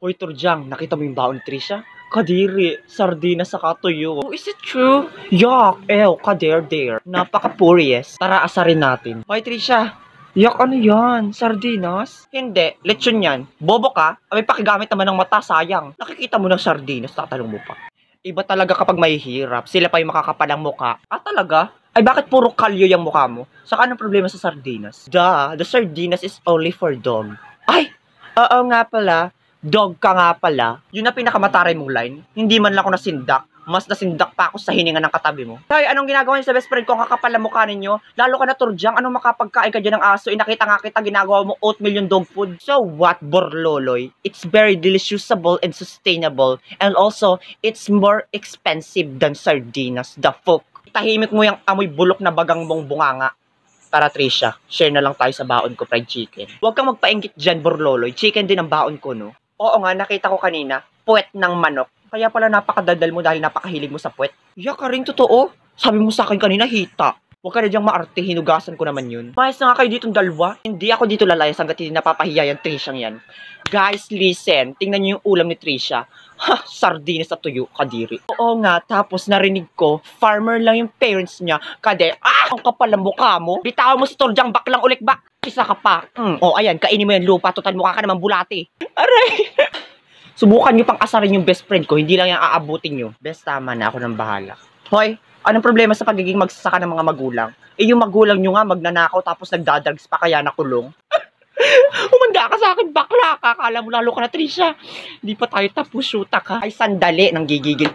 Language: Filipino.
Hoy, Turjang, nakita mo yung baon ni Trisha? Kadiri, sardinas sa katuyo. Oh, is it true? Yuck, ew, kader-der. Napaka-purious. Tara, asarin natin. Hoy, Trisha. Yuck, ano yan? Sardinas? Hindi, lechon yan. Bobo ka? May pakigamit naman ng mata, sayang. Nakikita mo ng sardinas, tatanong mo pa. Iba talaga kapag mahihirap, sila pa yung makakapalang mukha. Ah, talaga? Ay, bakit puro kalyo yung mukha mo? Saka anong problema sa sardinas? Duh, the sardinas is only for dog. Ay, oo nga pala. Dog ka nga pala. Yun na pinakamataray mong line. Hindi man lang ako nasindak. Mas nasindak pa ako sa hininga ng katabi mo. Tay, anong ginagawa niyo sa best friend ko? Ang kakapal na mukha ninyo. Lalo ka na, Turjang. Anong makapagkain ka dyan ng aso? Inakita nga kita ginagawa mo oatmeal yung dog food. So what, Borloloy? It's very deliciousable and sustainable. And also, it's more expensive than sardinas. The fuck. Tahimik mo yung amoy bulok na bagang mong bunganga. Tara, Trisha, share na lang tayo sa baon ko, fried chicken. Huwag kang magpainggit dyan, Borloloy. Chicken din ang baon ko, no? Oo nga, nakita ko kanina, puwet ng manok. Kaya pala napakadaldal mo dahil napakahilig mo sa puwet. Yaka rin, totoo. Sabi mo sa akin kanina, hita. Huwag ka na diyang maarte, hinugasan ko naman yun. Mayos na nga kayo ditong dalawa. Hindi ako dito lalayas hanggat hindi napapahiya yung Trishang yan. Guys, listen. Tingnan niyo yung ulam ni Trisha. Ha, sardinas at tuyo, kadiri. Oo nga, tapos narinig ko, farmer lang yung parents niya. Kade, ang kapal ng mukha mo. Bitawan mo si Turjang, baklang ulikbak. Isa ka pa. Ayan, kainin mo yan lupa. Total mukha ka naman bulati. Aray. Subukan niyo pang asarin yung best friend ko. Hindi lang yung aabutin niyo. Best, tama na. Ako nang bahala. Hoy, anong problema sa pagiging magsasaka ng mga magulang? Eh, yung magulang nyo nga magnanakaw tapos nagdadrugs pa kaya nakulong. Umanda ka sa akin, bakla ka. Akala mo lalo ka na, Trisha. Hindi pa tayo tapos, shoota ka. Ay, sandali, nang gigigil.